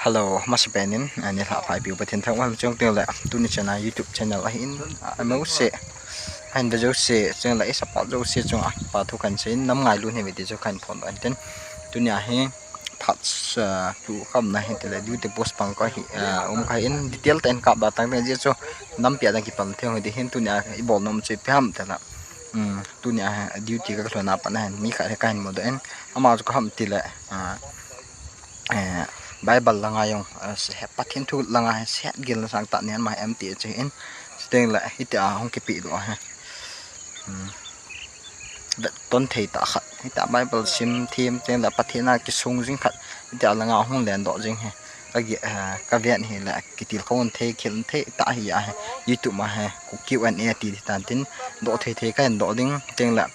Hello, mas benin ani la phai biu pathen thang wan chong tel la tu ni chana YouTube channel a hin amo se han da jo se chang la support jo se chong a pa thu kan se nam ngai lu ne vi jo kan phon an ten tu nya he phat tu kham na he tel du te post pang ko hi kai in detail ten ka ba tang ten je cho nam pia da ki pam theng de hin tu nya i bol nom che pham ta la tu nya duty ka thona pa na mi kha kan mo den ama jo kham ti la Bible langa yung pathin thu langa set gil sang ta nian mai MT che in steng la hita hong ki pi do ha da ton thei ta khat hita Bible sim thim teng la pathina ki sung jing khat hita langa hong len do jing he agi ka vian he la ki til khon thei khil thei ta hi ya he YouTube ma he ku Q&A ti tan tin do thei thei kan do ding teng la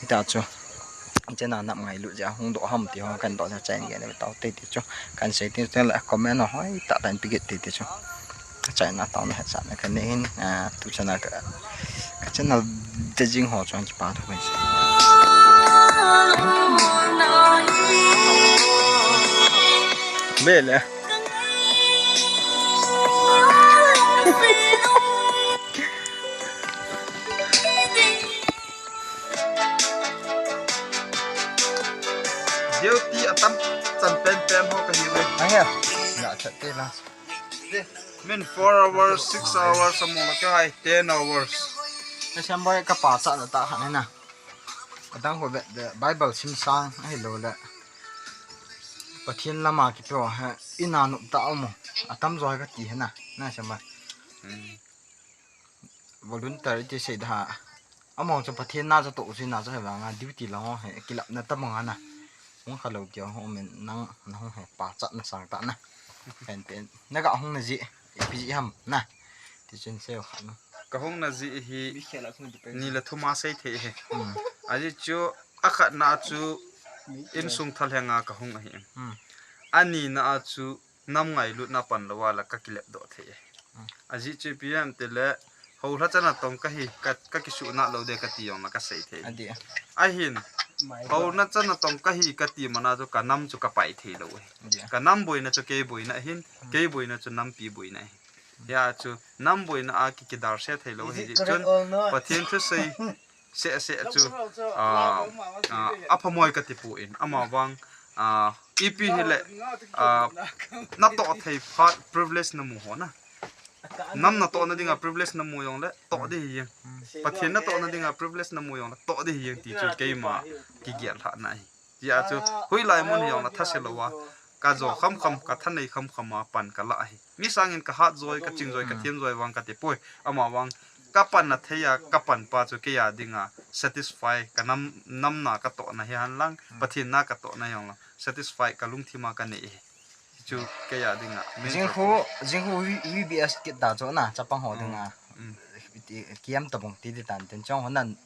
hita chu trên là nằm ngày lụi ra không độ hầm thì họ cần độ ra chạy này tao tê thì cho cần xây thì tên là comment nó hỏi tạo thành cái gì thì cho chạy nó tao nó sẵn cái nên tu cho nó cái chân là để riêng họ cho anh chị bảo thôi mình biết lẽ Duty atam chân pen ho ka hiwe. anh em dạ chạy tên là Min 4 hours, 6 hours samo la ka hai 10 hours. cái xem bao cái bà sợ là ta hẳn này nè cái đang hồi về Bible sim sang hay lâu là và thiên la mà cái chỗ ha in nào nụ tạo mà tâm rồi cái gì hết nè nè xem mà volunteer thì sẽ đã mong cho phát thiên na cho tổ xin na cho phải vào duty là họ cái lập là tâm mong nè không khá lâu kiểu họ mình năng nó không phải bà chặn nó sang tận nè hẹn tiền nó gạo không là gì bị gì hầm nè thì trên xe hẳn Ka hong na zi hi ni la thuma sai the he. Aji chu akhat na chu in sung thal henga ka hong hi. Ani na chu nam ngai lut na pan lawa la ka kilep do the. Aji chu pm te le ho la chana tong ka hi ka ki su na lo de ka ti yong na ka sai the. adi A hin ho na chana tong ka hi ka ti mana chu ka nam chu ka pai the lo he. Ka nam boi na chu ke boi na hin ke boi na chu nam pi boi na ya chu nam boi na a ki dar se thei lo hi chun pathian thu sei se chu aphamoi ka ti pu in ama wang ep hele na to thei phat privilege na mu ho na nam na to na dinga privilege na mu yong le to de hi pathian na to na dinga privilege na mu yong to de hi ti chu ke ma ki gyal tha na ya chu hui lai mon yong na thase lo wa ka zo kham ka than nei kham ma pan ka la hi mi sangin ka hat zoi ka ching zoi ka thiem zoi wang ka te poi ama wang ka pan na theya ka pan pa chu ke ya dinga satisfy ka nam na ka to na hian lang pathin na ka to na yong satisfy ka lung thima ka nei chu ke ya dinga jing hu VBS kit da cho na chapang ho dinga kiam tabong ti tan ten chong honan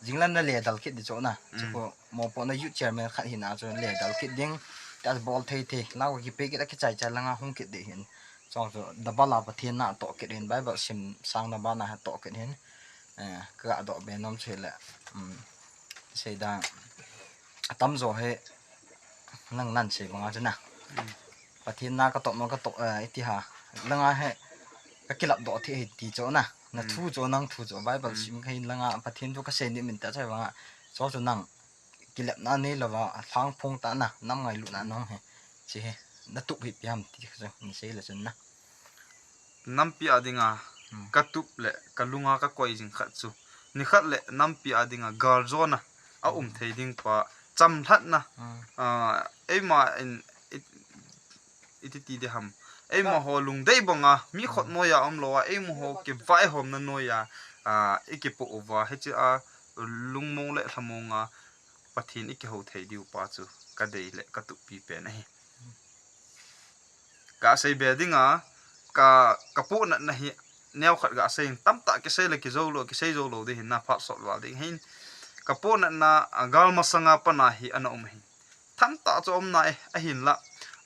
jinglan na le dal kit di cho na chu mo po na yu chairman khat hin a cho le dal kit ding tas ball thei law ki pe ki chai chai langa hong kit de hin chong so dabala pathin na to kit hin Bible sim sang na ba na to kit hin ka do be nom chele sei da tam zo he nang nan se banga chana pathin na ka to ti ha langa he ka kilap do thi ti cho na thu cho nang thu cho Bible sim khain langa pathin tu ka se ni min ta chai banga cho nang kilap na ne lawa phang phong ta na nam ngai lu na nong he che na tu hi piam ti cho ni se la chen na nam pi adinga ka tup le ka lunga ka koi jing khat chu ni khat le nam pi adinga gar zona a thei ding pa cham that na ema in ti de ham ema ho lung dei bonga mi khot mo ya lo wa ema ho ke vai hom na no ya ike po over he cha lung mo le thamonga pathin ike ho thei diu pa chu ka dei le ka tu pi pe na hi ka sei be dinga ka pu na hi neo khat ga sei tam ta ke sei le ki zo lo de hin na pha so wa ding hin ka pu na gal masanga pa na hi ana hi tham ta chom na a hin la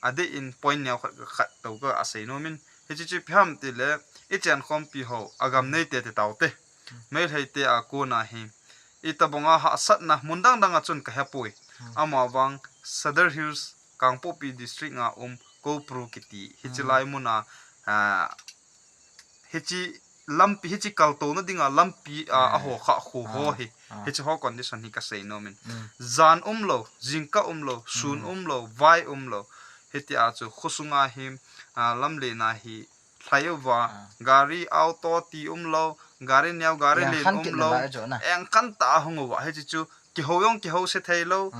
ade in point neo khat to ka a sei no min he chi pham ti le e chan khom pi ho agam nei te taw te mel hei te a ko na hi ita bonga ha sat na mundang danga chun ka hapoi ama wang Sadar Hills Kangpopi district nga Kopru kiti hichilai muna hichi lampi hichi kalto na dinga lampi aho kha ho hi hichi ho condition hi ka sei no min zan umlo jingka umlo sun umlo vai umlo hiti a chu khusunga him lamle na hi thlaiwa gari auto ti umlo gari nyau gari le umlo eng kan ta hungowa hichi chu ki hoyong ki ho se thailo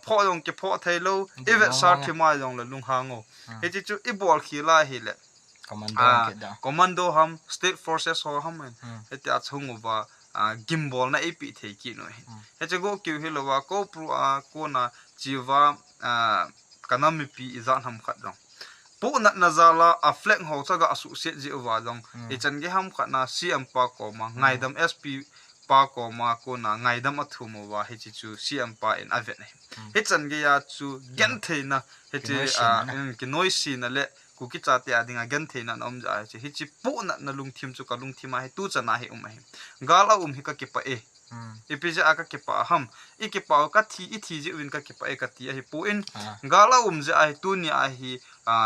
pho yong ki pho thailo eve sar thi ma yong la lung hango hichi chu I bol khila hi le commando ham state forces ho ham heti achunguwa gimbal na ap thei ki no he go ki hilowa ko pru ko na chiwa kanami pi izan ham khat dong pu na nazala a flag ho chaga asu se ji wa dong e chan ge ham khat na cm pa ko ma ngaidam sp pa ko ma ko na ngaidam athumo wa he chi chu cm pa in avet ne he chan ge ya chu gen thei na he chi ki noise na le kuki chate adinga gen theina nom ja che hi chi pu na lung thim chu ka lung thima he tu chana he hi gala hi ka ke pa e epija aka ke pa ham I ke pa ka thi I thi ji win ka ke pa e ka ti hi pu in gala ja ai tu ni a hi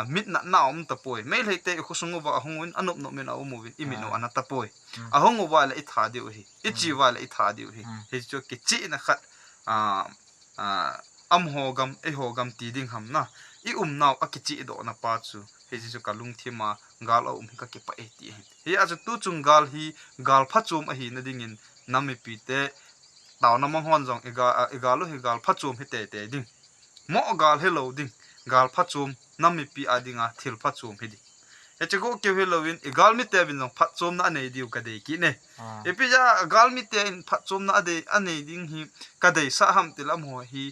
mit na ta poi me le te khusungu wa hungun anop no men a movie I mino ana ta poi a hungu wa le I tha de hi I chi wa le I tha de hi he chu ke chi na khat am hogam e hogam ti ding ham na I naw akichi do na pa chu he ji chu kalung thima gal ka ke pa e ti he a chu tu chung gal hi gal pha chum a hi na ding in nami pi te taw na mang hon jong ega lo hi gal pha chum hi te ding mo gal hello ding gal pha chum nami pi adinga thil pha chum hi di he chu go ke halloween egal mi te bin jong pha chum na nei diu ka dei ki ne e pi ja gal mi te in pha chum na de anei ding hi ka dei sa ham tilam ho hi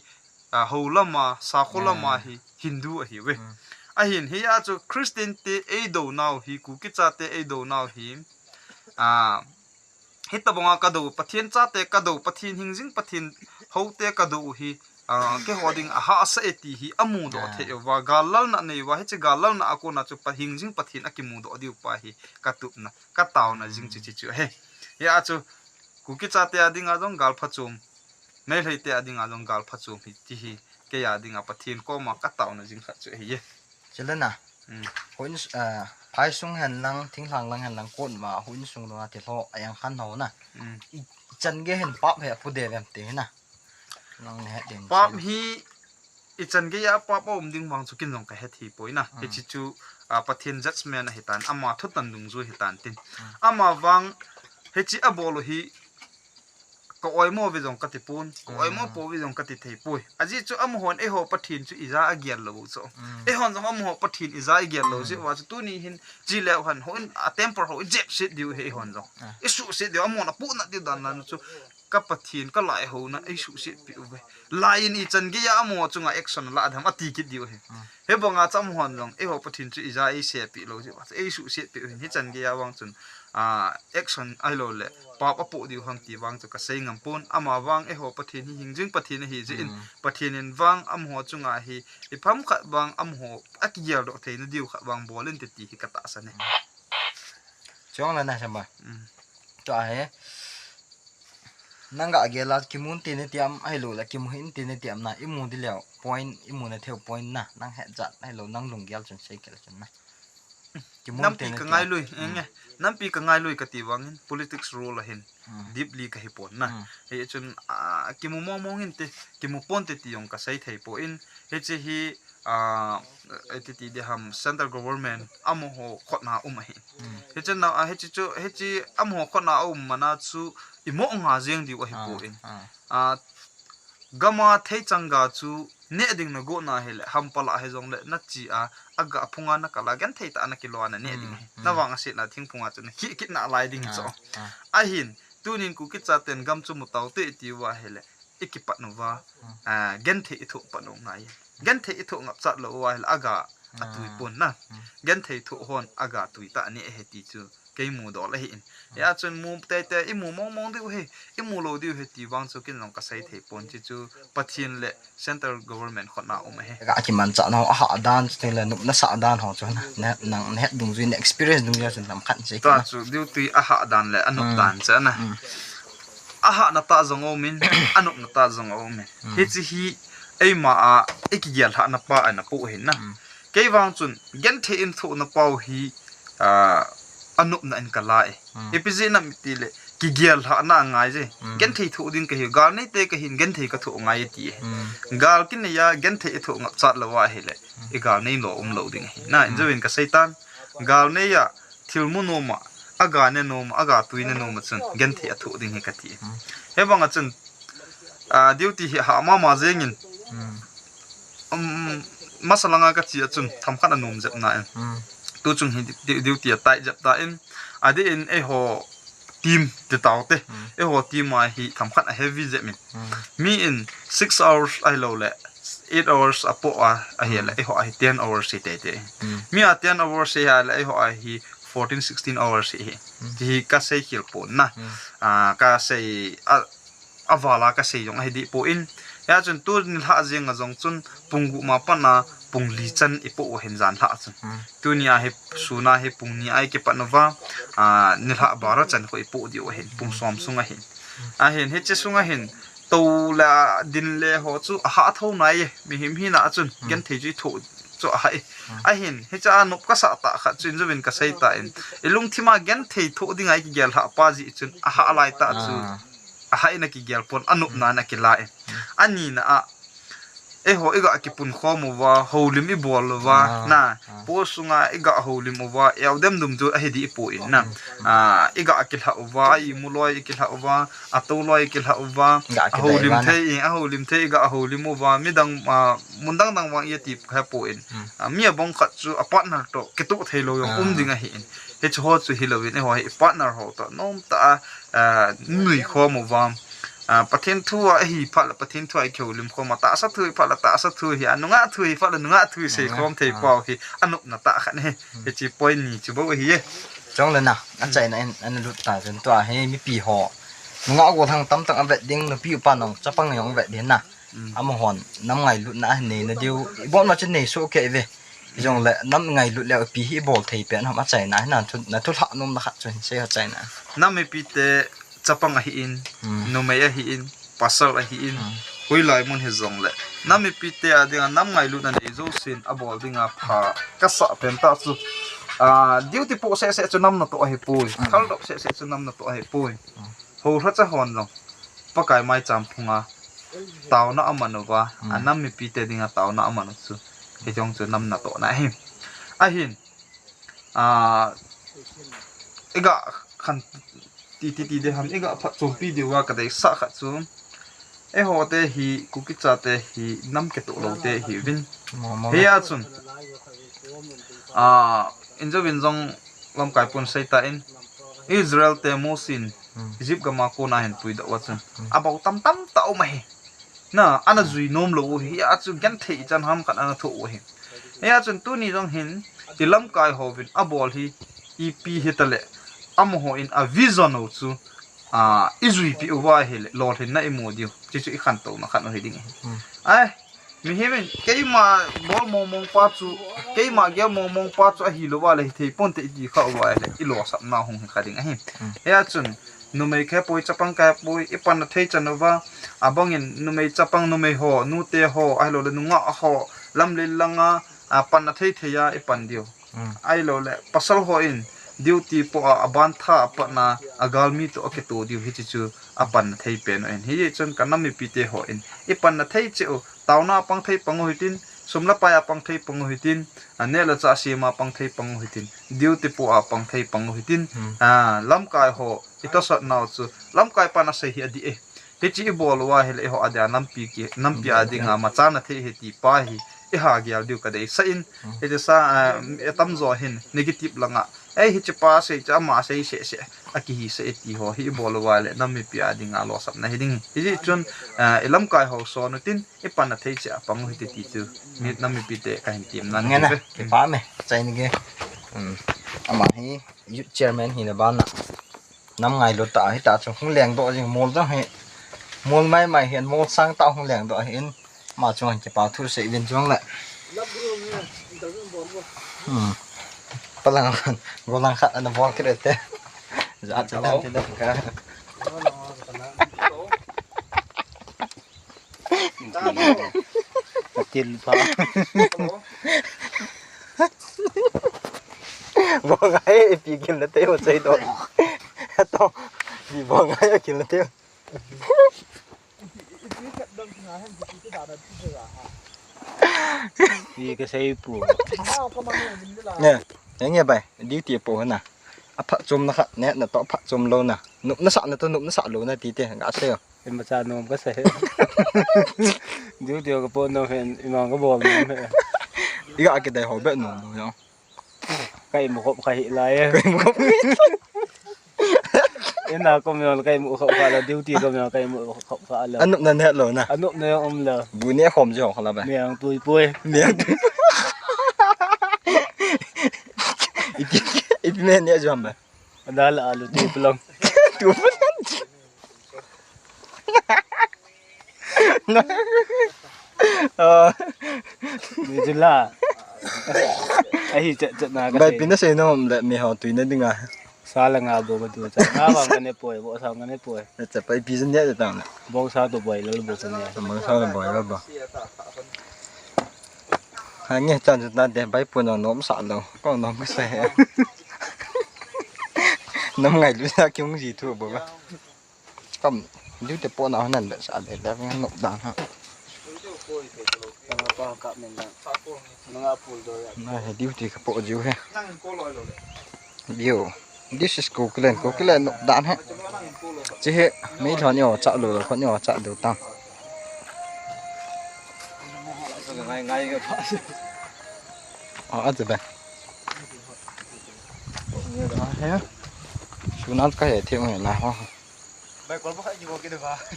holama sakhulama hi hindu hi we a hin hi a chu christian te e do now hi ku ki cha te e do now hi hitabonga ka do pathian cha te ka do pathin hingjing pathin ho te ka do hi ke hoding a ha sa eti hi amu do the wa galal na nei wa hi che galal na ako na chu pa hingjing pathin akimu do diu pa hi ka tup na ka taw na jing chi chu he ya chu ku ki cha te adinga jong gal phachum nei leite adinga jong gal phachum hi ti hi ke ya dinga pathin ko ma ka taw na jing kha chu hi ye chelana hun phai sung han lang thing lang han lang kon ma hun sung lo ti tho ayang khan ho na chan ge hen pap he pu de vem te na nang he den pap hi I chan ge ya pap om ding wang chu kin jong ka he thi poina he chi chu pathin judgment a hitan ama thutan dung zu hitan tin ama wang he chi abolo hi ko oimo vi jong ka ti pun ko oimo po vi jong ka ti thei pui aji chu am hon e ho pathin chu iza agian lo chu e hon jong am ho pathin iza agian lo ji wa chu tu ni hin ji le han hon a temper ho jep sit diu he hon jong e su sit diu am na pu na di dan nan chu ka pathin ka lai ho na e su sit pi u lai ni chan gi ya mo chu nga action la dham ati ki diu he bonga cham hon jong e ho pathin chu iza e se pi lo ji wa e su sit pi hi chan gi ya wang chun action ai lo le papa po diu hang ti wang chu ka sei ngam pon ama wang e ho pathin hi hingjing pathin hi ji in pathin in wang am ho chunga hi I pham kha wang am ho akiya do thein diu kha wang bolin te ti hi ka ta sa ne chong la na sama to he nanga agela kimun ti ne tiam ai lo la kim hin ti ne tiam na imu di leo point imu na theo point na nang he jat ai lo nang lung gel chun sei kel chun na nam pi ka ngai lui nge nam pi ka ngai lui ka ti wang politics role a hin deeply ka hi pon na he chun kimu mong hin te kimu pon te ti yong ka sai thei po in he che hi ti de ham central government amo ho khotna hi he chen na he chi amo ho khotna mana chu imo nga jeng di wa hi po in gama thei changa chu ne ding na go na hele hampala he jong le na chi aga phunga na kala gan thei ta na kilo na ne ding na wang se na thing phunga chu ki ki na lai ding cho a hin tunin ku ki cha ten gam chu mu taw te ti wa hele ikipat no wa gen thei thu pa no ngai gen thei thu ngap cha lo wa hele aga atui pon na gen thei thu hon aga tui ta ne he ti chu ke mu do la hin ya chun mu te I mu mong diu he I mu lo diu he ti wang chu kin long ka sai thei pon chi chu pathin le central government khona he ga ki man cha no ha dan te la nup na sa dan ho chu na nang ne dung zui experience dung ya chun tam khan sei ta chu diu ti ha dan le anup dan cha na ha na ta zong o min anup na ta zong o min he chi hi ai ma a ikiel ha na pa ana pu hin na ke wang chun gen the in thu na pau hi anup na in kala e epize na mitile ki gial ha na ngai je gen thei thu ding ka hi gal nei te ka hin gen thei ka thu ngai ti gal kin ya gen thei thu ngap chat lawa hi le e gal nei lo lo ding hi na in join ka saitan gal nei ya thil mu no ma aga ne no ma aga tuine no ma chun gen thei thu ding hi ka ti he bang chun duty hi ha ma ma jengin masalanga ka chi chun tham khan anum jep na en tu chung hi duty tai jep ta in adi in e ho team te taute e ho team ma hi tham khan a heavy jep mi in 6 hours ai lo le 8 hours apo a he le e ho a 10 hours te te mi a 10 hours he ha le e ho a hi 14 16 hours hi ka sei khil po na ka sei avala ka sei yong hi di po in ya chun tu ni ha jeng a jong chun punggu ma pa na pungli chan ipo hen jan ha chun tu ni a he suna he pungni ai ke pa nova ni ha bara chan ko ipo di o hen pung som sunga hen a hen he che sunga hen to la din le ho chu ha tho nai mi him hi na chun gen thei ji tho chu a hen he cha nop ka sa ta kha chun jovin ka sei ta in ilung thima gen thei tho ding ai ki gel ha pa ji chun a ha lai ta chu a hai na ki gel pon anup na na ki la ani na a e ho iga ki pun kho mo wa holim I bol wa na po sunga iga holim wa eldem dum ju a hedi po in na iga ki ha wa I muloi ki ha wa atoloi ki ha wa holim the iga holim wa midang mundang dang wa yati kha po in mi bong khat chu a partner to ki tu thelo yong dinga hi in he chu ho chu hilowin e ho partner ho to nom ta nui kho mo wa pathen thua hi phala pathen thua kheu lim kho ma ta sa thui phala ta sa thui hi anunga thui phala nunga thui se khom thei pau hi anup na ta khan he chi point ni chu bo hi trong lần nào anh chạy này anh lụt tải đến tòa hay mi pi họ ngõ của thằng tắm tặng anh vệ đinh nó pi pan nòng chắc băng nhong vệ đến nào anh mà hòn 5 ngày lụt nã này nó điêu bọn nó trên này số kệ về dòng lệ 5 ngày lụt lẹo pi hi bol thầy bé họ bắt chạy nãy là thốt họ nôm là khát rồi xe họ chạy nãy 5 pi te chapang hi in no me hi in pasal hi in hoi lai mon he zong le 5 pi te adinga 5 ngai lụt na nei zo sin a bol dinga pha ka sa pen ta chu duty po se chu nam na to he pui khal dok se chu nam na to he pui ho ra cha hon lo pa kai mai cham phunga taw na amanu wa anam mi pi te dinga taw na amanu chu he jong chu nam na to na hi a hin ega khan ti de ham ega phat chom pi de wa ka dai sa kha chu e ho te hi kuki cha te hi nam ke to lo te hi vin he ya chun injo bin jong lam kai pun sai ta in Israel te mosin Egypt ga ma ko na hen pui da wa chun about tam ta o mai na ana zui nom lo hi ya chu gan thei chan ham kan ana tho hi ya chun tu ni jong hin ti lam kai ho vin a bol hi ep hitale am ho in a vision o chu izui pi wa hele lord hin na emodio chi chu I khan to na khan ho ding ai mi hemen keima bol mong pa chu keima ge mong pa chu a hi lo wa le thei pon te ji kha wa le I lo sa na hong kha ding hi ya chun nu mei khe poi chapang ka poi ipan na thei chanova abangin nu mei chapang nu mei ho nu te ho ai lo le nu nga ho lam le langa pan na thei theya ipan dio ai lo le pasal ho in duty po aban tha pa na agalmi to ke to dio hi chu apan na thei pen en hi chun kanami pi te ho in ipan na thei che tauna pang thei pang hoitin sumla pa pang thei pang hoitin anela cha sima pang thei pang hoitin duty po pang thei pang hoitin lam kai ho ito sa naw chu lam kai pa na sei hi adi he chi bol wa hele ho ada nam pi adi nga ma cha na thei he ti pa hi e ha gyal diu ka dei sa in e sa etam zo hin negative langa ai hi chi pa se cha ma se aki hi se ti ho hi bol wa le nam pi adi nga lo sap na hi ding hi chun elam kai ho so no tin e pan na thei cha pang hi ti chu mi nam pi te ka hin tim na nghe nè cái phá mày chạy này kia mà hi chairman hi là ban nè 5 ngày lụt tả hi tả trong không lèng độ gì môn đó hệ môn mày hiện môn sang tạo không lèng độ hiện mà chúng mình chỉ bảo thu sĩ viên chúng lại bắt lần vô lần khác anh vô cái đấy giá cho nên thế đấy cái tiền phá bỏ ngay bị kiếm là tiêu xây đó to bị bỏ ngay kiếm là tiêu vì cái xây phủ nè nghe bài đi tiệp bộ hơn nè phát zoom nó khát nè nó to phát zoom lâu nè nụm nó sạ nó to nụm nó sạ lâu nè tí tê ngã xe em mà cha nôm có xây điều cái bộ nó hiện mà có bom ý cái đại hội bận nụm rồi không cây một hộp khai lại cái một em nào công nhận cây một hộp khai là điều tiền công nhận cây một hộp khai là anh nụm nên hết rồi nè anh nộp này ông là bữa nay khom chứ không là bài miệng tui bui miệng ít men nhẹ dầm bài đó là lụt đi plong tụi đi chứ là ai trận nào bài cái pin nó xây nó lại mì họ tùy nó đừng à sao là ngà bộ betul ngà bang cái này bồi bộ sao cái này bồi nó chả phải pin nhẹ được tao nè bộ sao tụi bồi lỡ bộ sao này mà sao là bồi đó bà hai nghe chân chúng ta để bài buồn nó nóm sạn đâu còn nóm cái xe năm ngày lúc ra kiếm gì thua bố ba cầm nếu để buồn nào nè sạn để làm ngang nộp đàn ha apa kak menang mengapul doya này điêu thì cái bộ diêu ha diêu this is cool nộp đàn ha chứ hệ mấy thằng nhỏ chạo lửa con nhỏ chạo đều tăng ngay ngay cái phát ở đây thế chú nó cái hệ thiệu này là hoa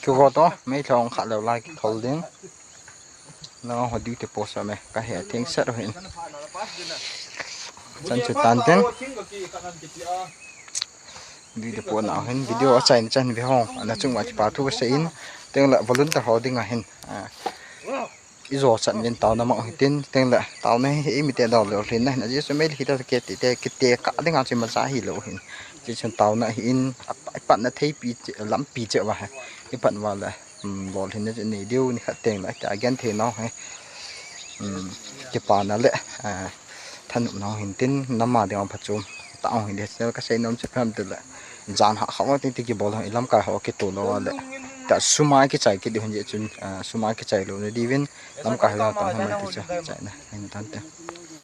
chú có to mấy thằng khát đầu like thầu đến nó họ đi từ post rồi mày cái hệ tiếng set rồi chân chụp tàn tiếng đi từ post nào hình video ở trên chân với hông là chung ngoài chụp thu sẽ in tiếng lại volunteer họ đi ngay hình izo sẵn lên tàu nó mong tin tiếng lại tàu này ý mình tiền đầu lên này nó chỉ mấy khi ta cái tiền cả tiếng ăn chỉ mà giá hi lỗ hình chỉ chân tàu này in bạn nó thấy bị lắm bị chợ vào cái bạn vào là bỏ lên nó chỉ này điêu này khát tiền lại trả gen thì nó hay cái bạn nó lệ thân nó hình tin nó mà đi ăn phát chôm tàu hình để cho cái xe nó sẽ làm từ lại dàn họ không có tin cái bộ này lắm cả họ cái tổ nó lại ta sumai cái chạy cái điều hiện chun sumai cái chạy luôn đi viên lắm cả là tao không biết chạy này anh tao